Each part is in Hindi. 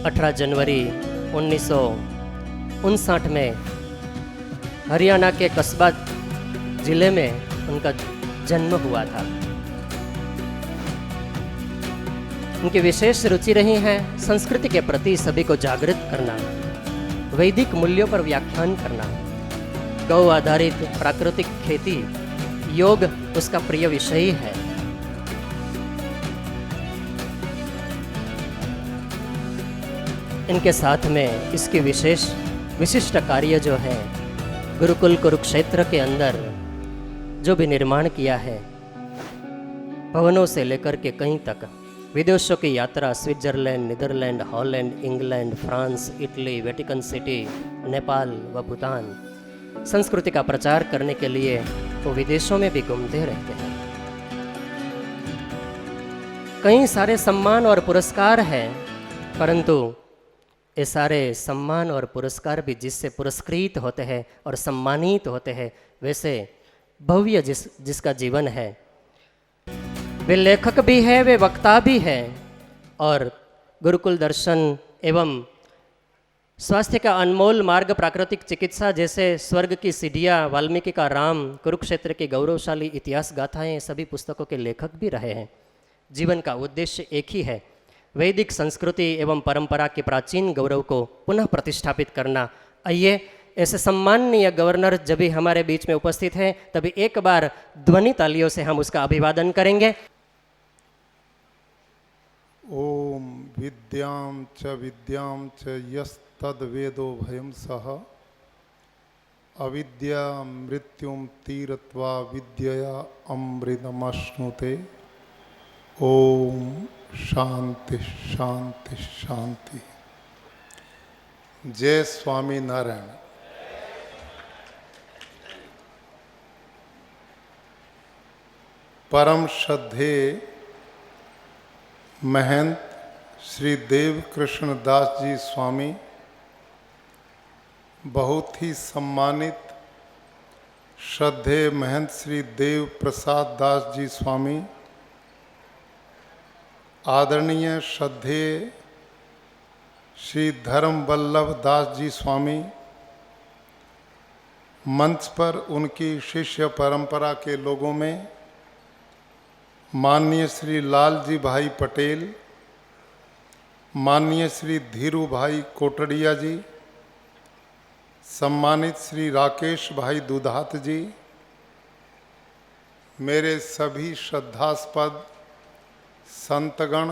18 जनवरी 1959 में हरियाणा के कस्बा जिले में उनका जन्म हुआ था। उनकी विशेष रुचि रही है संस्कृति के प्रति सभी को जागृत करना, वैदिक मूल्यों पर व्याख्यान करना, गौ आधारित प्राकृतिक खेती, योग उसका प्रिय विषय है। इनके साथ में इसकी विशिष्ट कार्य जो है गुरुकुल कुरुक्षेत्र के अंदर जो भी निर्माण किया है, भवनों से लेकर के कहीं तक, विदेशों की यात्रा, Switzerland, Netherlands, Holland, England, France, Italy, Vatican City, Nepal व भूटान, संस्कृति का प्रचार करने के लिए वो विदेशों में भी घूमते रहते हैं। कई सारे सम्मान और पुरस्कार हैं, परंतु ये सारे सम्मान और पुरस्कार भी जिससे पुरस्कृत होते हैं और सम्मानित होते हैं, वैसे भव्य जिसका जीवन है, वे लेखक भी है, वे वक्ता भी है, और गुरुकुल दर्शन एवं स्वास्थ्य का अनमोल मार्ग, प्राकृतिक चिकित्सा जैसे स्वर्ग की सीढ़ियाँ, वाल्मीकि का राम, कुरुक्षेत्र की गौरवशाली इतिहास गाथाएं, सभी पुस्तकों के लेखक भी रहे हैं। जीवन का उद्देश्य एक ही है, वैदिक संस्कृति एवं परंपरा के प्राचीन गौरव को पुनः प्रतिष्ठापित करना। आइए, ऐसे सम्माननीय गवर्नर जब भी हमारे बीच में उपस्थित है, तभी एक बार ध्वनि तालियों से हम उसका अभिवादन करेंगे। ओम विद्यां च यस्तद्वेदो भयं सः अविद्या मृत्युं तीरत्वा विद्यया अमृतमश्नुते। ओम शांति शांति शांति। जय स्वामी नारायण। परम श्रद्धेय महंत श्री देव कृष्ण दास जी स्वामी, बहुत ही सम्मानित श्रद्धेय महंत श्री देव प्रसाद दास जी स्वामी, आदरणीय श्रद्धेय श्री धर्म वल्लभ दास जी स्वामी, मंच पर उनकी शिष्य परंपरा के लोगों में माननीय श्री लालजी भाई पटेल, माननीय श्री धीरू भाई कोटड़िया जी, सम्मानित श्री राकेश भाई दुधात जी, मेरे सभी श्रद्धास्पद संतगण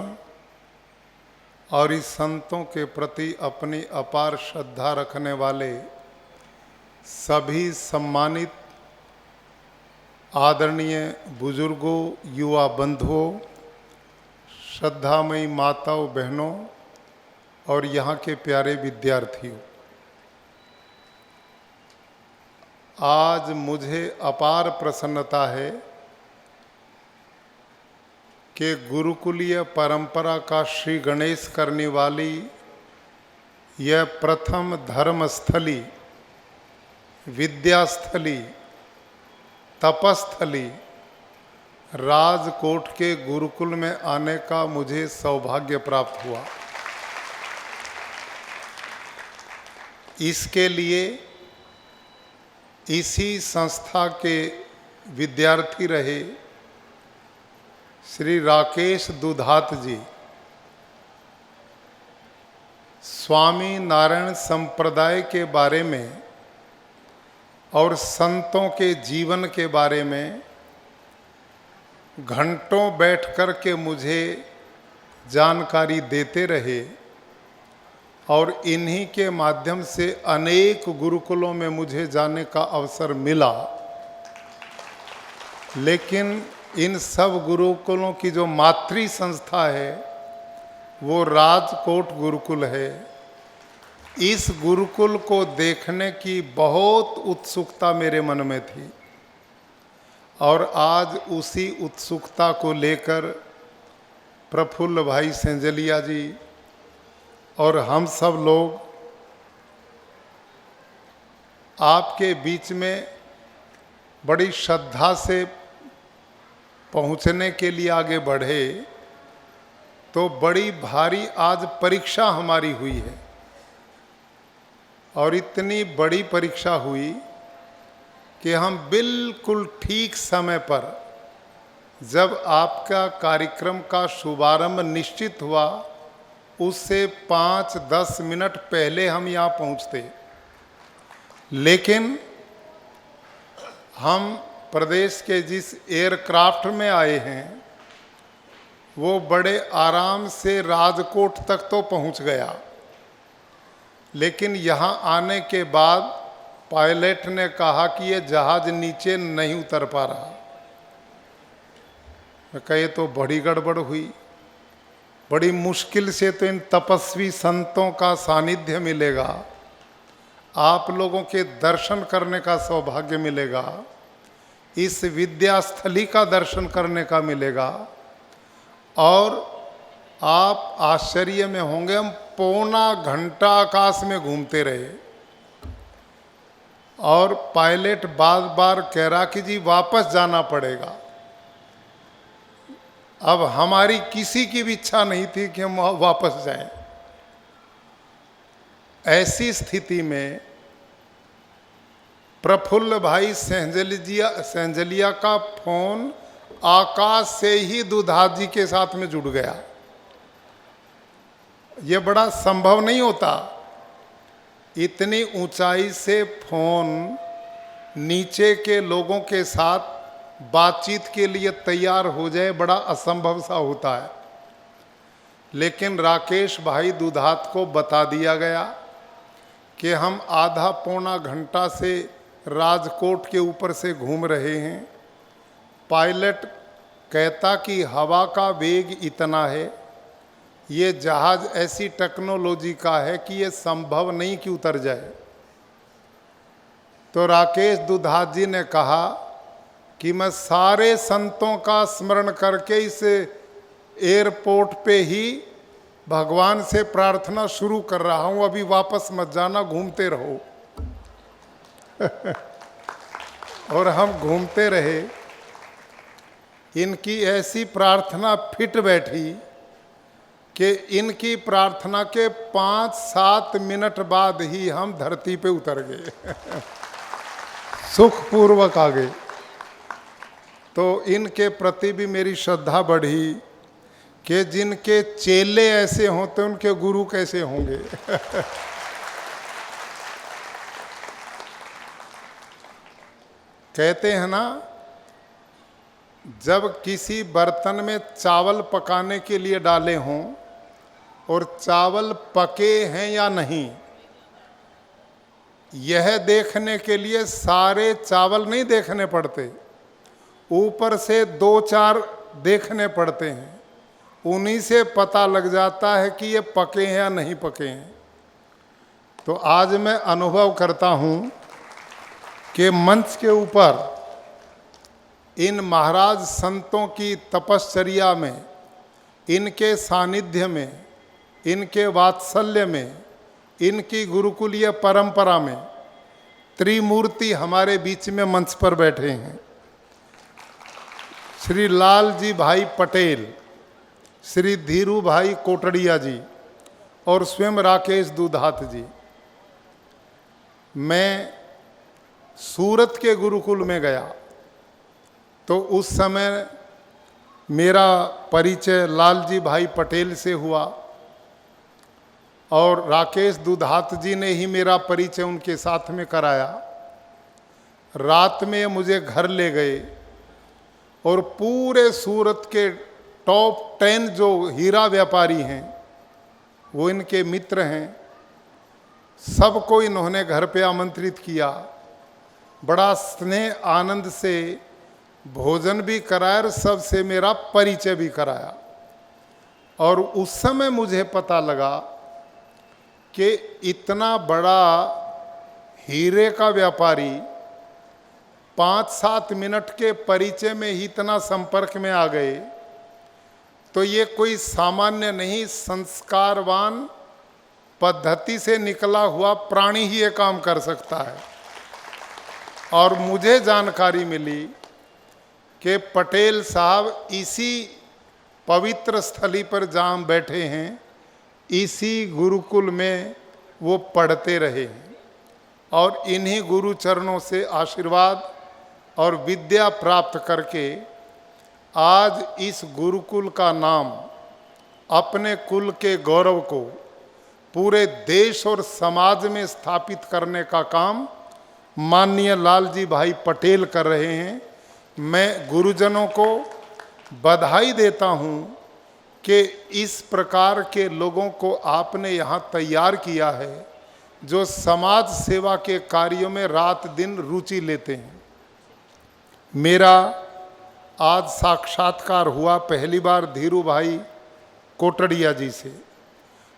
और इस संतों के प्रति अपनी अपार श्रद्धा रखने वाले सभी सम्मानित आदरणीय बुजुर्गों, युवा बंधुओं, श्रद्धामयी माताओं, बहनों और यहाँ के प्यारे विद्यार्थियों, आज मुझे अपार प्रसन्नता है कि गुरुकुलीय परंपरा का श्री गणेश करने वाली यह प्रथम धर्मस्थली, विद्यास्थली, तपस्थली राजकोट के गुरुकुल में आने का मुझे सौभाग्य प्राप्त हुआ। इसके लिए इसी संस्था के विद्यार्थी रहे श्री राकेश दुधात जी, स्वामी नारायण संप्रदाय के बारे में और संतों के जीवन के बारे में घंटों बैठ कर के मुझे जानकारी देते रहे, और इन्हीं के माध्यम से अनेक गुरुकुलों में मुझे जाने का अवसर मिला। लेकिन इन सब गुरुकुलों की जो मातृ संस्था है वो राजकोट गुरुकुल है। इस गुरुकुल को देखने की बहुत उत्सुकता मेरे मन में थी, और आज उसी उत्सुकता को लेकर प्रफुल्ल भाई सेंजलिया जी और हम सब लोग आपके बीच में बड़ी श्रद्धा से पहुंचने के लिए आगे बढ़े। तो बड़ी भारी आज परीक्षा हमारी हुई है, और इतनी बड़ी परीक्षा हुई कि हम बिल्कुल ठीक समय पर, जब आपका कार्यक्रम का शुभारंभ निश्चित हुआ उससे 5-10 मिनट पहले हम यहाँ पहुँचते, लेकिन हम प्रदेश के जिस एयरक्राफ्ट में आए हैं वो बड़े आराम से राजकोट तक तो पहुंच गया, लेकिन यहाँ आने के बाद पायलट ने कहा कि ये जहाज नीचे नहीं उतर पा रहा। मैं कहे तो बड़ी गड़बड़ हुई, बड़ी मुश्किल से तो इन तपस्वी संतों का सानिध्य मिलेगा, आप लोगों के दर्शन करने का सौभाग्य मिलेगा, इस विद्यास्थली का दर्शन करने का मिलेगा, और आप आश्चर्य में होंगे। हम पौना घंटा आकाश में घूमते रहे और पायलट बार बार कह रहा कि जी वापस जाना पड़ेगा। अब हमारी किसी की भी इच्छा नहीं थी कि हम वापस जाएं। ऐसी स्थिति में प्रफुल्ल भाई सेंजलिया का फोन आकाश से ही दुधात जी के साथ में जुड़ गया। ये बड़ा संभव नहीं होता, इतनी ऊंचाई से फोन नीचे के लोगों के साथ बातचीत के लिए तैयार हो जाए, बड़ा असंभव सा होता है। लेकिन राकेश भाई दुधात को बता दिया गया कि हम आधा पौना घंटा से राजकोट के ऊपर से घूम रहे हैं। पायलट कहता कि हवा का वेग इतना है, ये जहाज ऐसी टेक्नोलॉजी का है कि ये संभव नहीं कि उतर जाए। तो राकेश दुधात जी ने कहा कि मैं सारे संतों का स्मरण करके इस एयरपोर्ट पे ही भगवान से प्रार्थना शुरू कर रहा हूँ, अभी वापस मत जाना, घूमते रहो। और हम घूमते रहे। इनकी ऐसी प्रार्थना फिट बैठी कि इनकी प्रार्थना के 5-7 मिनट बाद ही हम धरती पे उतर गए। सुखपूर्वक आ गए। तो इनके प्रति भी मेरी श्रद्धा बढ़ी कि जिनके चेले ऐसे होते उनके गुरु कैसे होंगे। कहते हैं ना, जब किसी बर्तन में चावल पकाने के लिए डाले हों और चावल पके हैं या नहीं, यह देखने के लिए सारे चावल नहीं देखने पड़ते, ऊपर से 2-4 देखने पड़ते हैं। उन्हीं से पता लग जाता है कि ये पके हैं या नहीं पके हैं। तो आज मैं अनुभव करता हूँ कि मंच के ऊपर इन महाराज संतों की तपश्चर्या में, इनके सानिध्य में, इनके वात्सल्य में, इनकी गुरुकुलीय परंपरा में त्रिमूर्ति हमारे बीच में मंच पर बैठे हैं। श्री लाल जी भाई पटेल, श्री धीरू भाई कोटड़िया जी और स्वयं राकेश दुधात जी। मैं सूरत के गुरुकुल में गया तो उस समय मेरा परिचय लाल जी भाई पटेल से हुआ और राकेश दुधात जी ने ही मेरा परिचय उनके साथ में कराया। रात में मुझे घर ले गए और पूरे सूरत के टॉप 10 जो हीरा व्यापारी हैं वो इनके मित्र हैं, सबको इन्होंने घर पे आमंत्रित किया। बड़ा स्नेह आनंद से भोजन भी कराया और सबसे मेरा परिचय भी कराया। और उस समय मुझे पता लगा कि इतना बड़ा हीरे का व्यापारी 5-7 मिनट के परिचय में ही इतना संपर्क में आ गए, तो ये कोई सामान्य नहीं, संस्कारवान पद्धति से निकला हुआ प्राणी ही ये काम कर सकता है। और मुझे जानकारी मिली कि पटेल साहब इसी पवित्र स्थली पर जहाँ हम बैठे हैं, इसी गुरुकुल में वो पढ़ते रहे हैं और इन्हीं गुरु चरणों से आशीर्वाद और विद्या प्राप्त करके आज इस गुरुकुल का नाम, अपने कुल के गौरव को पूरे देश और समाज में स्थापित करने का काम माननीय लालजी भाई पटेल कर रहे हैं। मैं गुरुजनों को बधाई देता हूं कि इस प्रकार के लोगों को आपने यहाँ तैयार किया है जो समाज सेवा के कार्यों में रात दिन रुचि लेते हैं। मेरा आज साक्षात्कार हुआ पहली बार धीरू भाई कोटड़िया जी से,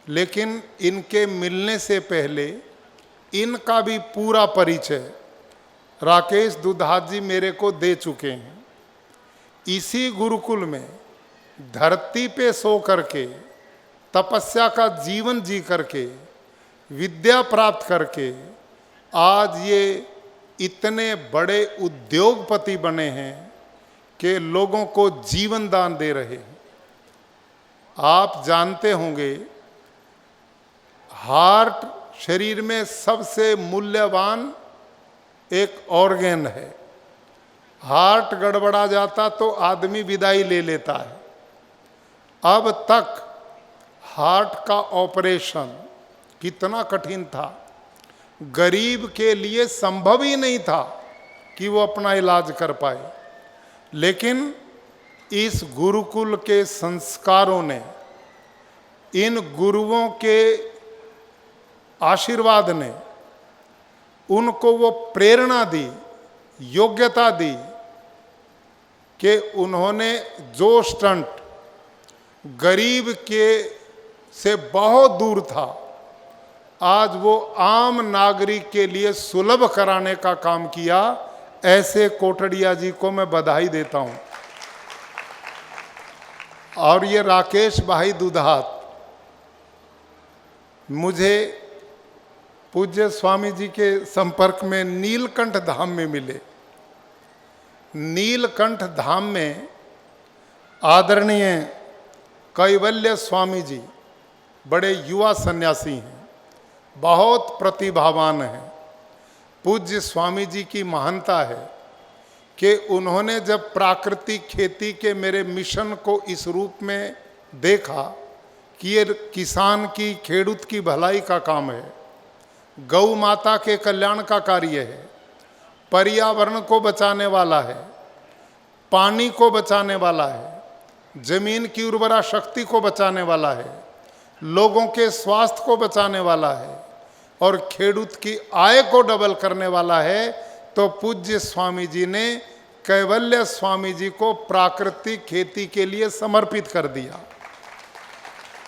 लेकिन इनके मिलने से पहले इनका भी पूरा परिचय राकेश दुधात जी मेरे को दे चुके हैं। इसी गुरुकुल में धरती पे सो करके, तपस्या का जीवन जी करके, विद्या प्राप्त करके आज ये इतने बड़े उद्योगपति बने हैं कि लोगों को जीवन दान दे रहे हैं। आप जानते होंगे, हार्ट शरीर में सबसे मूल्यवान एक ऑर्गन है। हार्ट गड़बड़ा जाता तो आदमी विदाई ले लेता है। अब तक हार्ट का ऑपरेशन कितना कठिन था, गरीब के लिए संभव ही नहीं था कि वो अपना इलाज कर पाए, लेकिन इस गुरुकुल के संस्कारों ने, इन गुरुओं के आशीर्वाद ने उनको वो प्रेरणा दी, योग्यता दी कि उन्होंने जो स्टंट गरीब के से बहुत दूर था, आज वो आम नागरिक के लिए सुलभ कराने का काम किया। ऐसे कोटड़िया जी को मैं बधाई देता हूं। और ये राकेश भाई दुधात मुझे पूज्य स्वामी जी के संपर्क में नीलकंठ धाम में मिले। नीलकंठ धाम में आदरणीय कैवल्य स्वामी जी बड़े युवा सन्यासी हैं, बहुत प्रतिभावान हैं। पूज्य स्वामी जी की महानता है कि उन्होंने जब प्राकृतिक खेती के मेरे मिशन को इस रूप में देखा कि ये किसान की, खेडूत की भलाई का काम है, गौ माता के कल्याण का कार्य है, पर्यावरण को बचाने वाला है, पानी को बचाने वाला है, जमीन की उर्वरा शक्ति को बचाने वाला है, लोगों के स्वास्थ्य को बचाने वाला है और खेडूत की आय को डबल करने वाला है, तो पूज्य स्वामी जी ने कैवल्य स्वामी जी को प्राकृतिक खेती के लिए समर्पित कर दिया।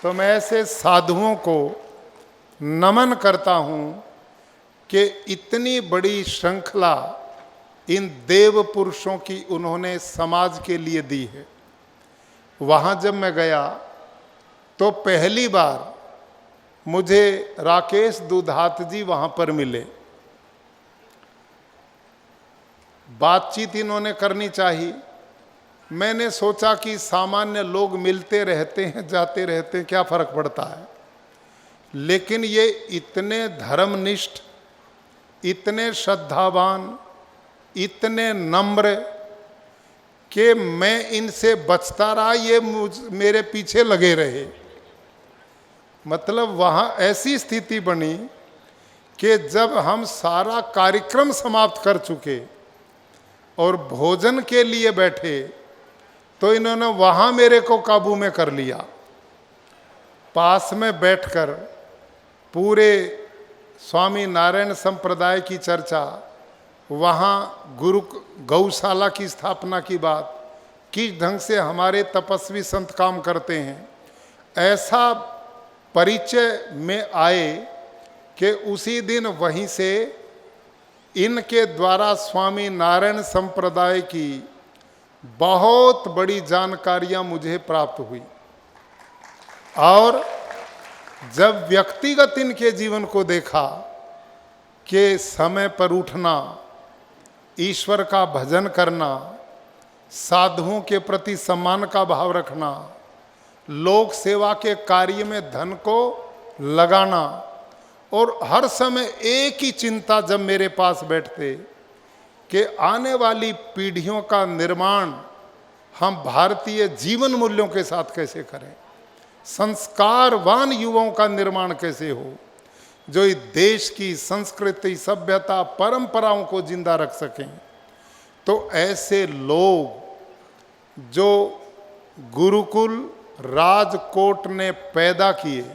तो मैं ऐसे साधुओं को नमन करता हूं कि इतनी बड़ी श्रृंखला इन देव पुरुषों की उन्होंने समाज के लिए दी है। वहाँ जब मैं गया तो पहली बार मुझे राकेश दुधात जी वहाँ पर मिले। बातचीत इन्होंने करनी चाहिए। मैंने सोचा कि सामान्य लोग मिलते रहते हैं, जाते रहते हैं, क्या फर्क पड़ता है, लेकिन ये इतने धर्मनिष्ठ, इतने श्रद्धावान, इतने नम्र कि मैं इनसे बचता रहा, ये मेरे पीछे लगे रहे। मतलब वहाँ ऐसी स्थिति बनी कि जब हम सारा कार्यक्रम समाप्त कर चुके और भोजन के लिए बैठे तो इन्होंने वहाँ मेरे को काबू में कर लिया। पास में बैठकर पूरे स्वामी नारायण संप्रदाय की चर्चा, वहाँ गुरु गौशाला की स्थापना की बात, किस ढंग से हमारे तपस्वी संत काम करते हैं, ऐसा परिचय में आए कि उसी दिन वहीं से इनके द्वारा स्वामी नारायण संप्रदाय की बहुत बड़ी जानकारियां मुझे प्राप्त हुई। और जब व्यक्तिगत इनके जीवन को देखा कि समय पर उठना, ईश्वर का भजन करना, साधुओं के प्रति सम्मान का भाव रखना, लोक सेवा के कार्य में धन को लगाना, और हर समय एक ही चिंता जब मेरे पास बैठते कि आने वाली पीढ़ियों का निर्माण हम भारतीय जीवन मूल्यों के साथ कैसे करें, संस्कारवान युवाओं का निर्माण कैसे हो, जो इस देश की संस्कृति, सभ्यता, परंपराओं को जिंदा रख सकें। तो ऐसे लोग जो गुरुकुल राजकोट ने पैदा किए,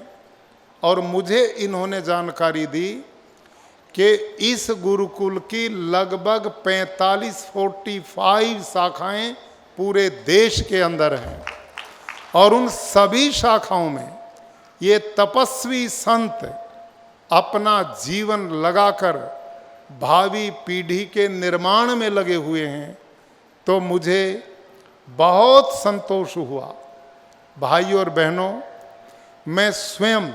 और मुझे इन्होंने जानकारी दी कि इस गुरुकुल की लगभग 45 शाखाएं पूरे देश के अंदर हैं, और उन सभी शाखाओं में ये तपस्वी संत अपना जीवन लगाकर भावी पीढ़ी के निर्माण में लगे हुए हैं। तो मुझे बहुत संतोष हुआ। भाइयों और बहनों, मैं स्वयं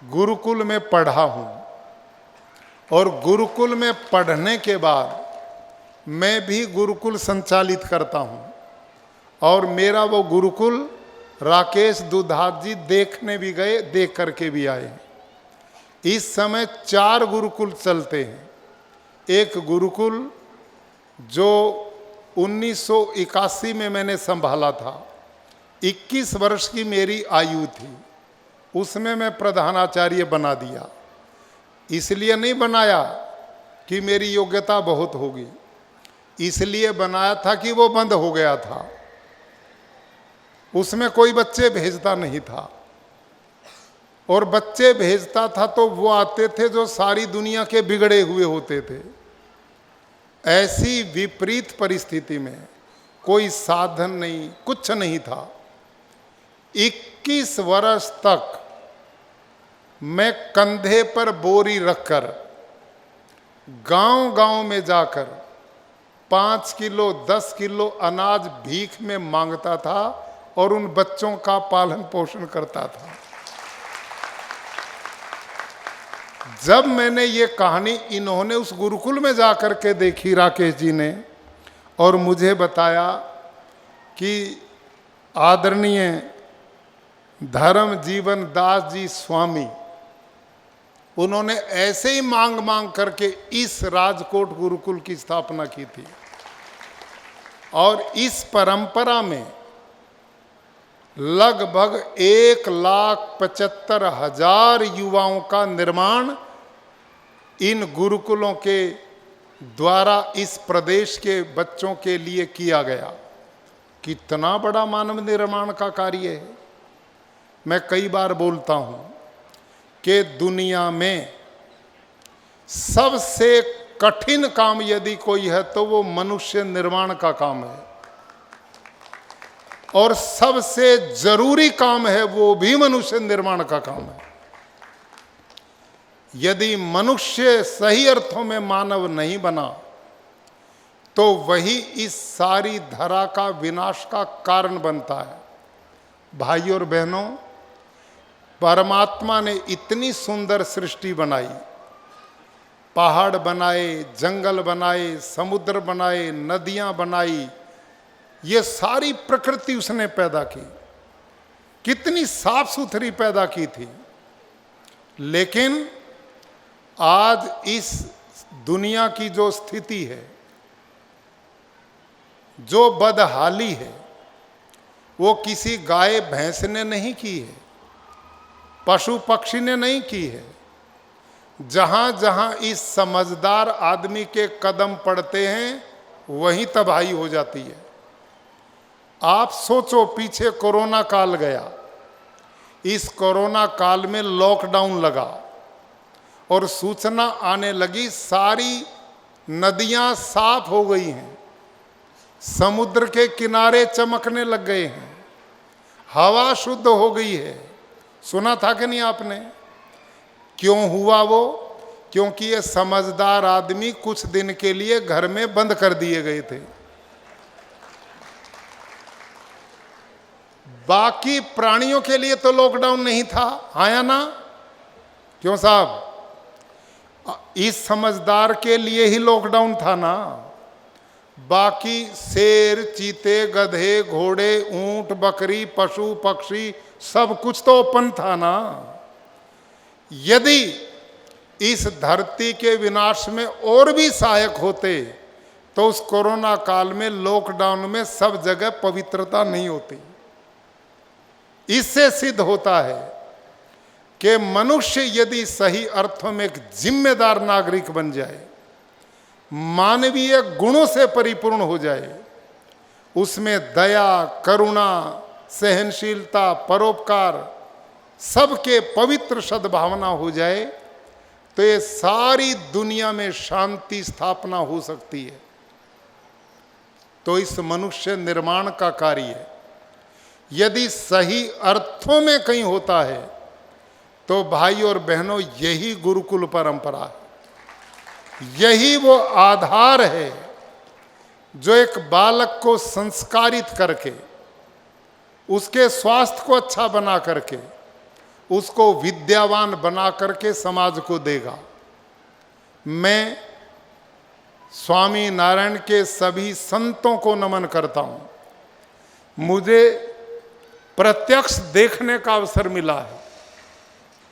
गुरुकुल में पढ़ा हूँ, और गुरुकुल में पढ़ने के बाद मैं भी गुरुकुल संचालित करता हूँ, और मेरा वो गुरुकुल राकेश दुधात जी देखने भी गए, देख करके भी आए। इस समय 4 गुरुकुल चलते हैं। एक गुरुकुल जो 1981 में मैंने संभाला था, 21 वर्ष की मेरी आयु थी, उसमें मैं प्रधानाचार्य बना दिया। इसलिए नहीं बनाया कि मेरी योग्यता बहुत होगी, इसलिए बनाया था कि वो बंद हो गया था, उसमें कोई बच्चे भेजता नहीं था, और बच्चे भेजता था तो वो आते थे जो सारी दुनिया के बिगड़े हुए होते थे। ऐसी विपरीत परिस्थिति में कोई साधन नहीं, कुछ नहीं था। 21 वर्ष तक मैं कंधे पर बोरी रखकर गांव-गांव में जाकर 5 किलो 10 किलो अनाज भीख में मांगता था, और उन बच्चों का पालन पोषण करता था। जब मैंने ये कहानी इन्होंने उस गुरुकुल में जाकर के देखी, राकेश जी ने, और मुझे बताया कि आदरणीय धर्म जीवन दास जी स्वामी, उन्होंने ऐसे ही मांग मांग करके इस राजकोट गुरुकुल की स्थापना की थी, और इस परंपरा में लगभग 1,75,000 युवाओं का निर्माण इन गुरुकुलों के द्वारा इस प्रदेश के बच्चों के लिए किया गया। कितना बड़ा मानव निर्माण का कार्य है। मैं कई बार बोलता हूं कि दुनिया में सबसे कठिन काम यदि कोई है तो वो मनुष्य निर्माण का काम है, और सबसे जरूरी काम है वो भी मनुष्य निर्माण का काम है। यदि मनुष्य सही अर्थों में मानव नहीं बना तो वही इस सारी धरा का विनाश का कारण बनता है। भाइयों और बहनों, परमात्मा ने इतनी सुंदर सृष्टि बनाई, पहाड़ बनाए, जंगल बनाए, समुद्र बनाए, नदियां बनाई, ये सारी प्रकृति उसने पैदा की, कितनी साफ सुथरी पैदा की थी। लेकिन आज इस दुनिया की जो स्थिति है, जो बदहाली है, वो किसी गाय भैंस ने नहीं की है, पशु पक्षी ने नहीं की है। जहां जहां इस समझदार आदमी के कदम पड़ते हैं वहीं तबाही हो जाती है। आप सोचो, पीछे कोरोना काल गया, इस कोरोना काल में लॉकडाउन लगा और सूचना आने लगी सारी नदियां साफ हो गई हैं, समुद्र के किनारे चमकने लग गए हैं, हवा शुद्ध हो गई है। सुना था कि नहीं आपने? क्यों हुआ वो? क्योंकि ये समझदार आदमी कुछ दिन के लिए घर में बंद कर दिए गए थे। बाकी प्राणियों के लिए तो लॉकडाउन नहीं था, आया ना? क्यों साहब? इस समझदार के लिए ही लॉकडाउन था ना। बाकी शेर, चीते, गधे, घोड़े, ऊंट, बकरी, पशु, पक्षी सब कुछ तो ओपन था ना। यदि इस धरती के विनाश में और भी सहायक होते तो उस कोरोना काल में, लॉकडाउन में सब जगह पवित्रता नहीं होती। इससे सिद्ध होता है कि मनुष्य यदि सही अर्थों में एक जिम्मेदार नागरिक बन जाए, मानवीय गुणों से परिपूर्ण हो जाए, उसमें दया, करुणा, सहनशीलता, परोपकार, सबके पवित्र सद्भावना हो जाए, तो ये सारी दुनिया में शांति स्थापना हो सकती है। तो इस मनुष्य निर्माण का कार्य यदि सही अर्थों में कहीं होता है तो भाई और बहनों, यही गुरुकुल परंपरा है। यही वो आधार है जो एक बालक को संस्कारित करके, उसके स्वास्थ्य को अच्छा बना करके, उसको विद्यावान बना करके समाज को देगा। मैं स्वामी नारायण के सभी संतों को नमन करता हूं। मुझे प्रत्यक्ष देखने का अवसर मिला है।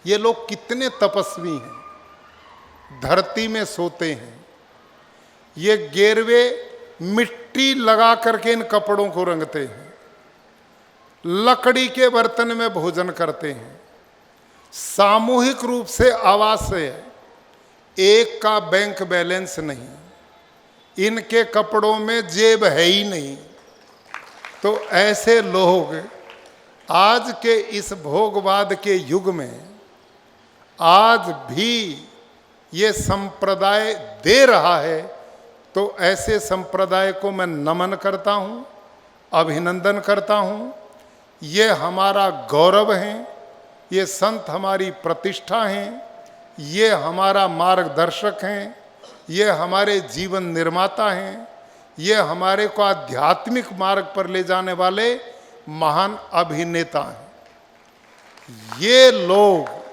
ये लोग कितने तपस्वी हैं, धरती में सोते हैं, ये गेरवे मिट्टी लगा करके इन कपड़ों को रंगते हैं, लकड़ी के बर्तन में भोजन करते हैं, सामूहिक रूप से आवास है, एक का बैंक बैलेंस नहीं, इनके कपड़ों में जेब है ही नहीं। तो ऐसे लोग आज के इस भोगवाद के युग में आज भी ये संप्रदाय दे रहा है, तो ऐसे संप्रदाय को मैं नमन करता हूँ, अभिनंदन करता हूँ। ये हमारा गौरव है, ये संत हमारी प्रतिष्ठा हैं, ये हमारा मार्गदर्शक हैं, ये हमारे जीवन निर्माता हैं, ये हमारे को आध्यात्मिक मार्ग पर ले जाने वाले महान अभिनेता हैं। ये लोग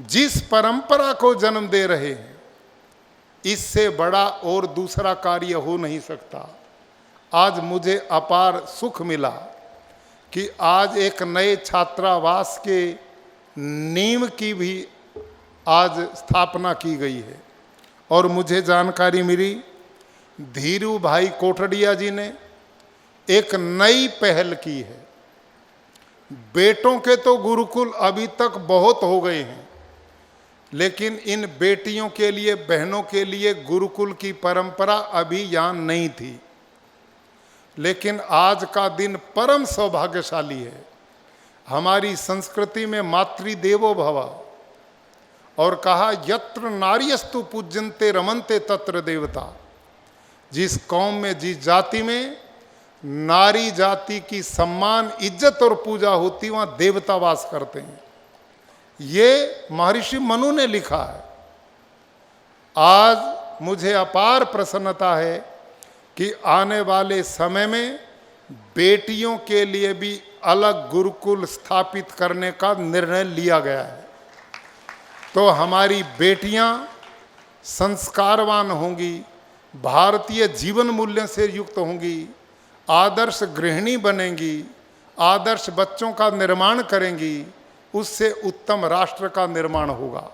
जिस परंपरा को जन्म दे रहे हैं, इससे बड़ा और दूसरा कार्य हो नहीं सकता। आज मुझे अपार सुख मिला कि आज एक नए छात्रावास के नींव की भी आज स्थापना की गई है, और मुझे जानकारी मिली धीरू भाई कोटड़िया जी ने एक नई पहल की है। बेटों के तो गुरुकुल अभी तक बहुत हो गए हैं, लेकिन इन बेटियों के लिए, बहनों के लिए गुरुकुल की परंपरा अभी यहाँ नहीं थी। लेकिन आज का दिन परम सौभाग्यशाली है। हमारी संस्कृति में मातृदेवो भव, और कहा यत्र नार्यस्तु पूज्यन्ते रमन्ते तत्र देवता। जिस कौम में, जिस जाति में नारी जाति की सम्मान, इज्जत और पूजा होती, वहाँ देवता वास करते हैं। ये महर्षि मनु ने लिखा है। आज मुझे अपार प्रसन्नता है कि आने वाले समय में बेटियों के लिए भी अलग गुरुकुल स्थापित करने का निर्णय लिया गया है। तो हमारी बेटियां संस्कारवान होंगी, भारतीय जीवन मूल्य से युक्त होंगी, आदर्श गृहिणी बनेंगी, आदर्श बच्चों का निर्माण करेंगी, उससे उत्तम राष्ट्र का निर्माण होगा।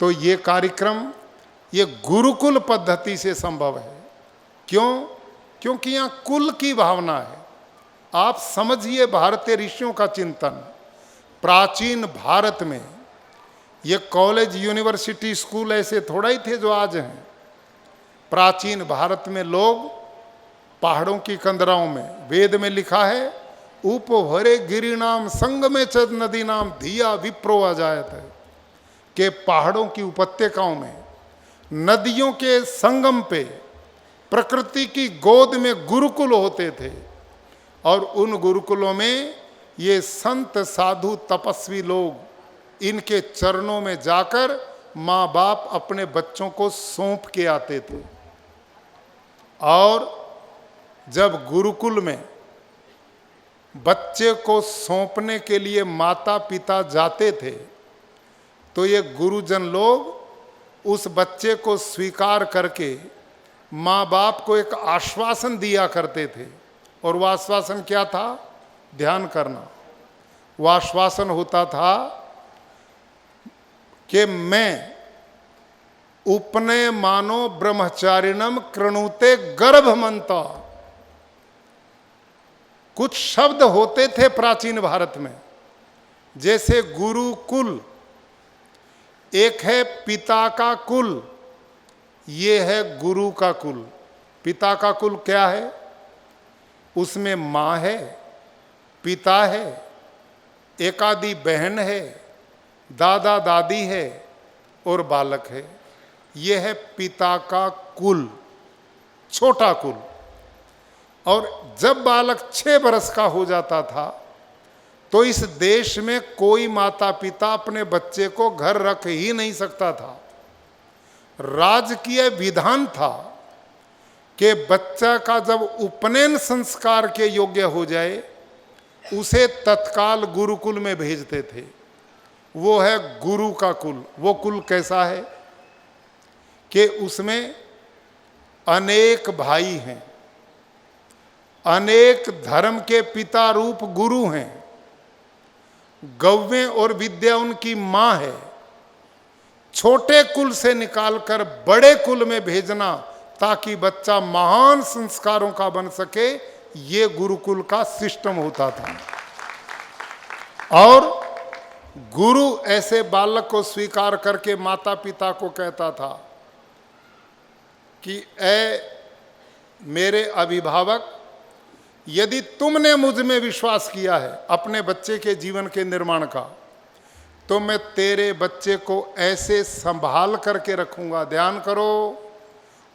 तो ये कार्यक्रम, ये गुरुकुल पद्धति से संभव है। क्यों? क्योंकि यहाँ कुल की भावना है। आप समझिए भारतीय ऋषियों का चिंतन। प्राचीन भारत में ये कॉलेज, यूनिवर्सिटी, स्कूल ऐसे थोड़ा ही थे जो आज हैं। प्राचीन भारत में लोग पहाड़ों की कंदराओं में, वेद में लिखा है, उपभरे गिरिनाम संगमे च नदी नाम धिया विप्रो अजायत है, कि पहाड़ों की उपत्यकाओं में, नदियों के संगम पे, प्रकृति की गोद में गुरुकुल होते थे। और उन गुरुकुलों में ये संत, साधु, तपस्वी लोग इनके चरणों में जाकर माँ बाप अपने बच्चों को सौंप के आते थे। और जब गुरुकुल में बच्चे को सौंपने के लिए माता पिता जाते थे, तो ये गुरुजन लोग उस बच्चे को स्वीकार करके माँ बाप को एक आश्वासन दिया करते थे, और वह आश्वासन क्या था? ध्यान करना। वह आश्वासन होता था कि मैं उपनय मानो ब्रह्मचारिणम कृणुते गर्भमंता। कुछ शब्द होते थे प्राचीन भारत में, जैसे गुरुकुल, एक है पिता का कुल, ये है गुरु का कुल। पिता का कुल क्या है? उसमें माँ है, पिता है, एक आधी बहन है, दादा दादी है और बालक है। यह है पिता का कुल, छोटा कुल। और जब बालक 6 वर्ष का हो जाता था तो इस देश में कोई माता पिता अपने बच्चे को घर रख ही नहीं सकता था। राजकीय विधान था कि बच्चा का जब उपनयन संस्कार के योग्य हो जाए उसे तत्काल गुरुकुल में भेजते थे। वो है गुरु का कुल। वो कुल कैसा है कि उसमें अनेक भाई हैं, अनेक धर्म के पिता रूप गुरु हैं, गौवें और विद्या उनकी मां है। छोटे कुल से निकालकर बड़े कुल में भेजना ताकि बच्चा महान संस्कारों का बन सके, ये गुरुकुल का सिस्टम होता था। और गुरु ऐसे बालक को स्वीकार करके माता पिता को कहता था कि ऐ मेरे अभिभावक, यदि तुमने मुझ में विश्वास किया है अपने बच्चे के जीवन के निर्माण का, तो मैं तेरे बच्चे को ऐसे संभाल करके रखूंगा। ध्यान करो,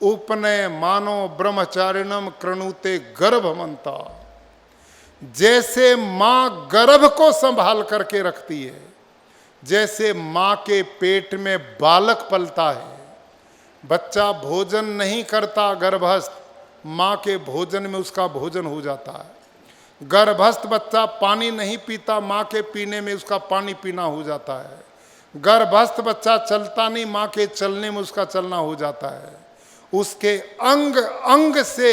उपनय मानो ब्रह्मचारिणम कृणुते गर्भमंता। जैसे मां गर्भ को संभाल करके रखती है, जैसे मां के पेट में बालक पलता है, बच्चा भोजन नहीं करता गर्भस्थ, माँ के भोजन में उसका भोजन हो जाता है। गर्भस्थ बच्चा पानी नहीं पीता, माँ के पीने में उसका पानी पीना हो जाता है। गर्भस्थ बच्चा चलता नहीं, माँ के चलने में उसका चलना हो जाता है। उसके अंग अंग से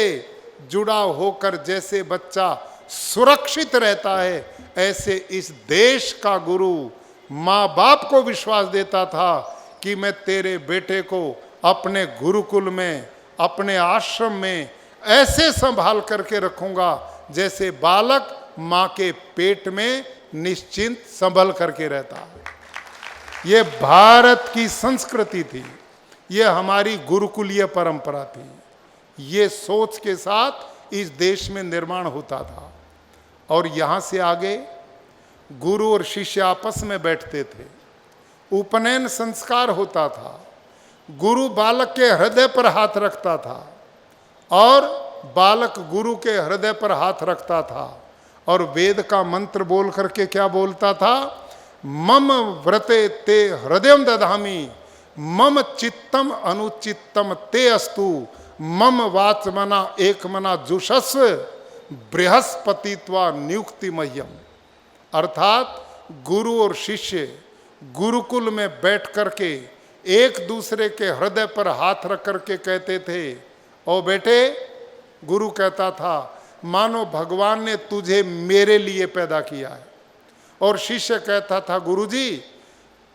जुड़ा होकर जैसे बच्चा सुरक्षित रहता है, ऐसे इस देश का गुरु माँ बाप को विश्वास देता था कि मैं तेरे बेटे को अपने गुरुकुल में, अपने आश्रम में ऐसे संभाल करके रखूंगा जैसे बालक माँ के पेट में निश्चिंत संभल करके रहता है। ये भारत की संस्कृति थी, ये हमारी गुरुकुलीय परंपरा थी। ये सोच के साथ इस देश में निर्माण होता था। और यहाँ से आगे गुरु और शिष्य आपस में बैठते थे, उपनयन संस्कार होता था, गुरु बालक के हृदय पर हाथ रखता था और बालक गुरु के हृदय पर हाथ रखता था और वेद का मंत्र बोल करके क्या बोलता था? मम व्रते ते हृदयम दधामि, मम चित्तम अनुचित्तम ते अस्तु, मम वाचमना एकमना जुषस्व बृहस्पतित्वा नियुक्ति मह्यम। अर्थात गुरु और शिष्य गुरुकुल में बैठ करके एक दूसरे के हृदय पर हाथ रख करके कहते थे, ओ बेटे, गुरु कहता था मानो भगवान ने तुझे मेरे लिए पैदा किया है, और शिष्य कहता था गुरुजी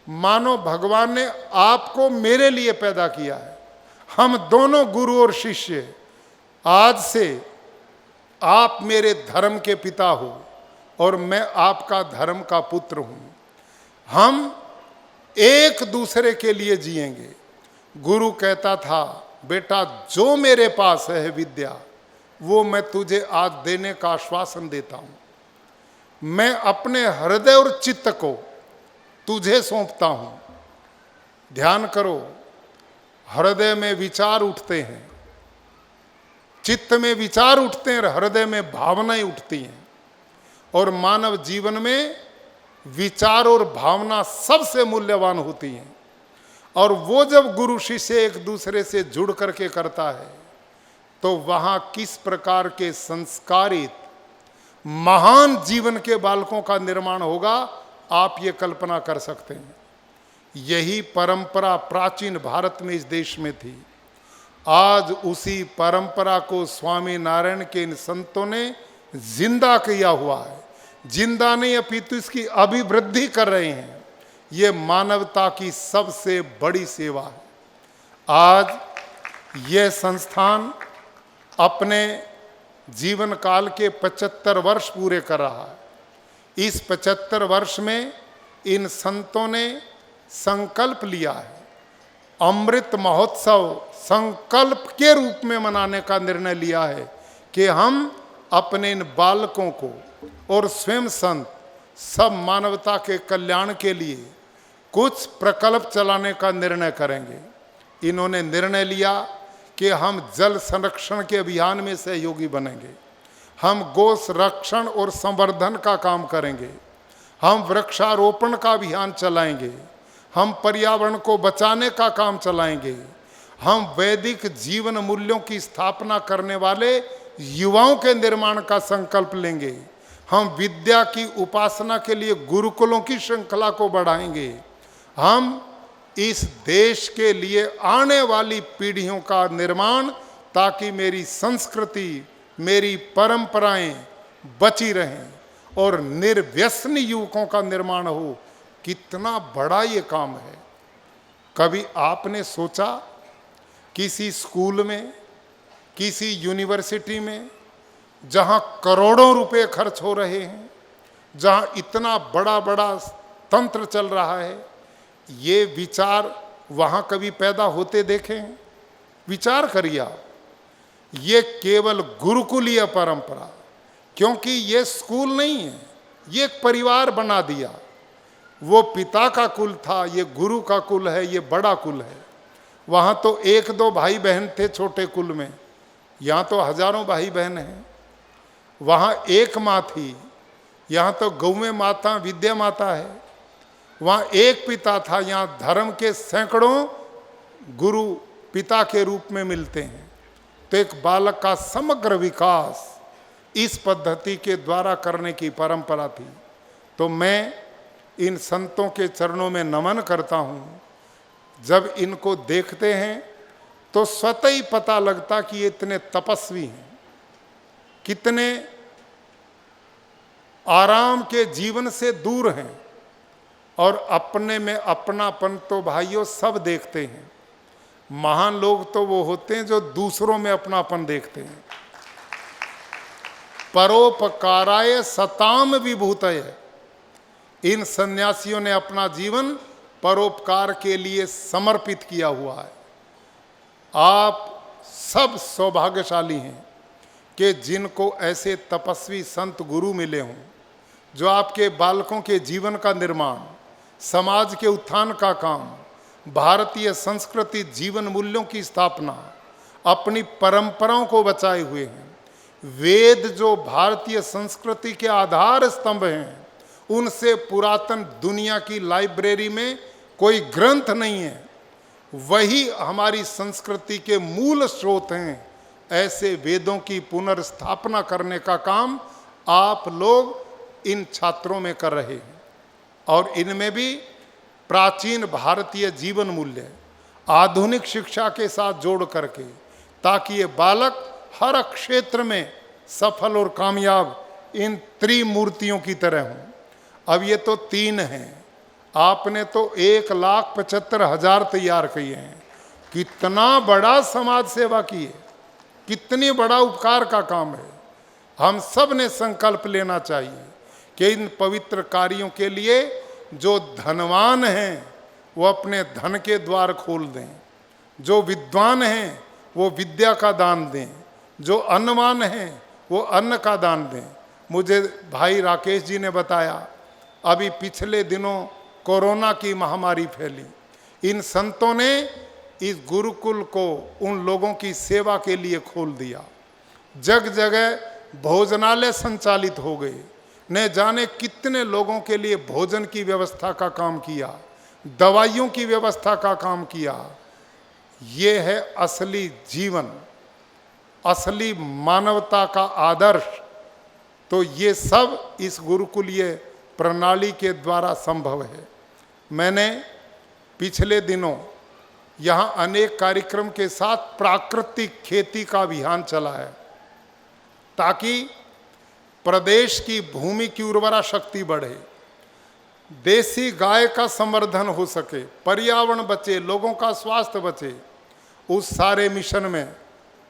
मानो भगवान ने आपको मेरे लिए पैदा किया है। हम दोनों गुरु और शिष्य, आज से आप मेरे धर्म के पिता हो और मैं आपका धर्म का पुत्र हूं। हम एक दूसरे के लिए जिएंगे। गुरु कहता था बेटा, जो मेरे पास है विद्या वो मैं तुझे आज देने का आश्वासन देता हूं। मैं अपने हृदय और चित्त को तुझे सौंपता हूं। ध्यान करो, हृदय में विचार उठते हैं, चित्त में विचार उठते हैं, हृदय में भावनाएं उठती हैं। और मानव जीवन में विचार और भावना सबसे मूल्यवान होती हैं। और वो जब गुरु शिष्य एक दूसरे से जुड़ करके करता है तो वहाँ किस प्रकार के संस्कारित महान जीवन के बालकों का निर्माण होगा, आप ये कल्पना कर सकते हैं। यही परंपरा प्राचीन भारत में, इस देश में थी। आज उसी परंपरा को स्वामी नारायण के इन संतों ने जिंदा किया हुआ है। जिंदा नहीं अपितु इसकी अभिवृद्धि कर रहे हैं। ये मानवता की सबसे बड़ी सेवा है। आज यह संस्थान अपने जीवन काल के 75 वर्ष पूरे कर रहा है। इस 75 वर्ष में इन संतों ने संकल्प लिया है, अमृत महोत्सव संकल्प के रूप में मनाने का निर्णय लिया है कि हम अपने इन बालकों को और स्वयं संत सब मानवता के कल्याण के लिए कुछ प्रकल्प चलाने का निर्णय करेंगे। इन्होंने निर्णय लिया कि हम जल संरक्षण के अभियान में सहयोगी बनेंगे, हम गौ संरक्षण और संवर्धन का काम करेंगे, हम वृक्षारोपण का अभियान चलाएंगे, हम पर्यावरण को बचाने का काम चलाएंगे, हम वैदिक जीवन मूल्यों की स्थापना करने वाले युवाओं के निर्माण का संकल्प लेंगे, हम विद्या की उपासना के लिए गुरुकुलों की श्रृंखला को बढ़ाएंगे, हम इस देश के लिए आने वाली पीढ़ियों का निर्माण, ताकि मेरी संस्कृति, मेरी परंपराएं बची रहें और निर्व्यसनी युवकों का निर्माण हो। कितना बड़ा ये काम है। कभी आपने सोचा किसी स्कूल में, किसी यूनिवर्सिटी में, जहां करोड़ों रुपए खर्च हो रहे हैं, जहां इतना बड़ा बड़ा तंत्र चल रहा है, ये विचार वहाँ कभी पैदा होते देखे हैं? विचार करिए आप। ये केवल गुरुकुलीय परंपरा, क्योंकि ये स्कूल नहीं है, ये एक परिवार बना दिया। वो पिता का कुल था, ये गुरु का कुल है, ये बड़ा कुल है। वहाँ तो एक दो भाई बहन थे छोटे कुल में, यहाँ तो हजारों भाई बहन हैं। वहाँ एक माँ थी, यहाँ तो गौवें माता विद्या माता है। वहाँ एक पिता था, यहाँ धर्म के सैकड़ों गुरु पिता के रूप में मिलते हैं। तो एक बालक का समग्र विकास इस पद्धति के द्वारा करने की परंपरा थी। तो मैं इन संतों के चरणों में नमन करता हूँ। जब इनको देखते हैं तो स्वतः ही पता लगता कि ये इतने तपस्वी हैं, कितने आराम के जीवन से दूर हैं, और अपने में अपनापन तो भाइयों सब देखते हैं। महान लोग तो वो होते हैं जो दूसरों में अपनापन देखते हैं। परोपकाराय सताम विभूतय, इन सन्यासियों ने अपना जीवन परोपकार के लिए समर्पित किया हुआ है। आप सब सौभाग्यशाली हैं कि जिनको ऐसे तपस्वी संत गुरु मिले हों, जो आपके बालकों के जीवन का निर्माण, समाज के उत्थान का काम, भारतीय संस्कृति जीवन मूल्यों की स्थापना, अपनी परंपराओं को बचाए हुए हैं। वेद जो भारतीय संस्कृति के आधार स्तंभ हैं, उनसे पुरातन दुनिया की लाइब्रेरी में कोई ग्रंथ नहीं है, वही हमारी संस्कृति के मूल स्रोत हैं। ऐसे वेदों की पुनर्स्थापना करने का काम आप लोग इन छात्रों में कर रहे हैं, और इनमें भी प्राचीन भारतीय जीवन मूल्य आधुनिक शिक्षा के साथ जोड़ करके, ताकि ये बालक हर क्षेत्र में सफल और कामयाब इन त्रिमूर्तियों की तरह हों। अब ये तो 3 हैं, आपने तो 1,75,000 तैयार किए हैं। कितना बड़ा समाज सेवा की है, कितनी बड़ा उपकार का काम है। हम सब ने संकल्प लेना चाहिए कि इन पवित्र कार्यों के लिए जो धनवान हैं वो अपने धन के द्वार खोल दें, जो विद्वान हैं वो विद्या का दान दें, जो अन्नवान हैं वो अन्न का दान दें। मुझे भाई राकेश जी ने बताया, अभी पिछले दिनों कोरोना की महामारी फैली, इन संतों ने इस गुरुकुल को उन लोगों की सेवा के लिए खोल दिया। जग जगह भोजनालय संचालित हो गए, न जाने कितने लोगों के लिए भोजन की व्यवस्था का काम किया, दवाइयों की व्यवस्था का काम किया। ये है असली जीवन, असली मानवता का आदर्श। तो ये सब इस गुरुकुलीय प्रणाली के द्वारा संभव है। मैंने पिछले दिनों यहाँ अनेक कार्यक्रम के साथ प्राकृतिक खेती का अभियान चला है, ताकि प्रदेश की भूमि की उर्वरा शक्ति बढ़े, देसी गाय का संवर्धन हो सके, पर्यावरण बचे, लोगों का स्वास्थ्य बचे। उस सारे मिशन में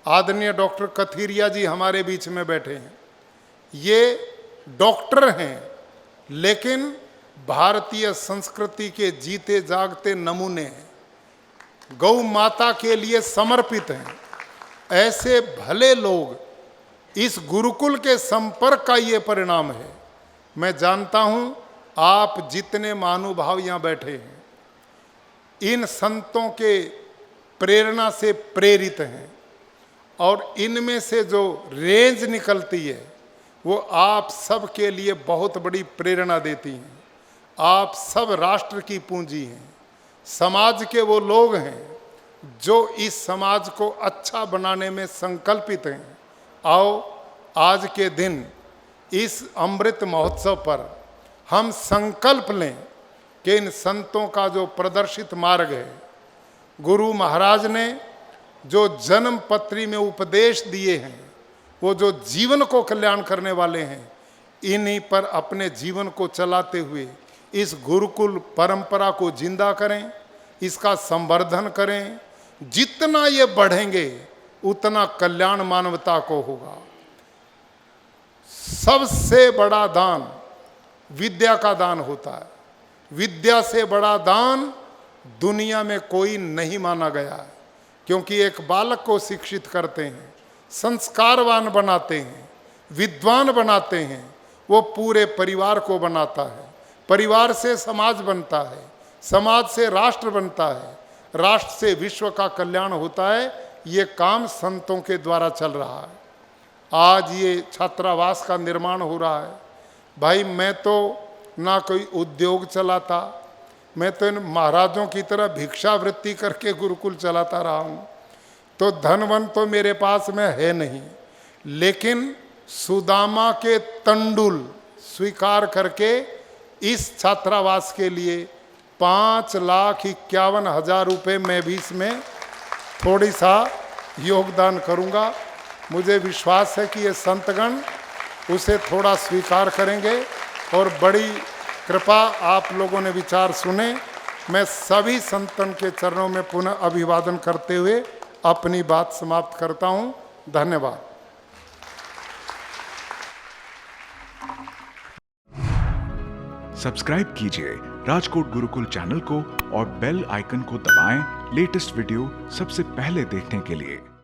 आदरणीय डॉक्टर कथीरिया जी हमारे बीच में बैठे हैं। ये डॉक्टर हैं, लेकिन भारतीय संस्कृति के जीते जागते नमूने हैं, गौ माता के लिए समर्पित हैं। ऐसे भले लोग इस गुरुकुल के संपर्क का ये परिणाम है। मैं जानता हूं आप जितने महानुभाव यहाँ बैठे हैं, इन संतों के प्रेरणा से प्रेरित हैं, और इनमें से जो रेंज निकलती है वो आप सब के लिए बहुत बड़ी प्रेरणा देती हैं। आप सब राष्ट्र की पूंजी हैं, समाज के वो लोग हैं जो इस समाज को अच्छा बनाने में संकल्पित हैं। आओ आज के दिन इस अमृत महोत्सव पर हम संकल्प लें कि इन संतों का जो प्रदर्शित मार्ग है, गुरु महाराज ने जो जन्म पत्री में उपदेश दिए हैं, वो जो जीवन को कल्याण करने वाले हैं, इन्हीं पर अपने जीवन को चलाते हुए इस गुरुकुल परंपरा को जिंदा करें, इसका संवर्धन करें। जितना ये बढ़ेंगे उतना कल्याण मानवता को होगा। सबसे बड़ा दान विद्या का दान होता है। विद्या से बड़ा दान दुनिया में कोई नहीं माना गया है, क्योंकि एक बालक को शिक्षित करते हैं, संस्कारवान बनाते हैं, विद्वान बनाते हैं, वो पूरे परिवार को बनाता है। परिवार से समाज बनता है, समाज से राष्ट्र बनता है, राष्ट्र से विश्व का कल्याण होता है। ये काम संतों के द्वारा चल रहा है। आज ये छात्रावास का निर्माण हो रहा है। भाई मैं तो ना कोई उद्योग चलाता, मैं तो इन महाराजों की तरह भिक्षावृत्ति करके गुरुकुल चलाता रहा हूँ, तो धनवन तो मेरे पास में है नहीं, लेकिन सुदामा के तंडुल स्वीकार करके इस छात्रावास के लिए 5,51,000 रुपये मैं भी इसमें थोड़ी सा योगदान करूँगा। मुझे विश्वास है कि ये संतगण उसे थोड़ा स्वीकार करेंगे और बड़ी कृपा आप लोगों ने विचार सुने। मैं सभी संतन के चरणों में पुनः अभिवादन करते हुए अपनी बात समाप्त करता हूँ। धन्यवाद। सब्सक्राइब कीजिए राजकोट गुरुकुल चैनल को और बेल आइकन को दबाएं लेटेस्ट वीडियो सबसे पहले देखने के लिए।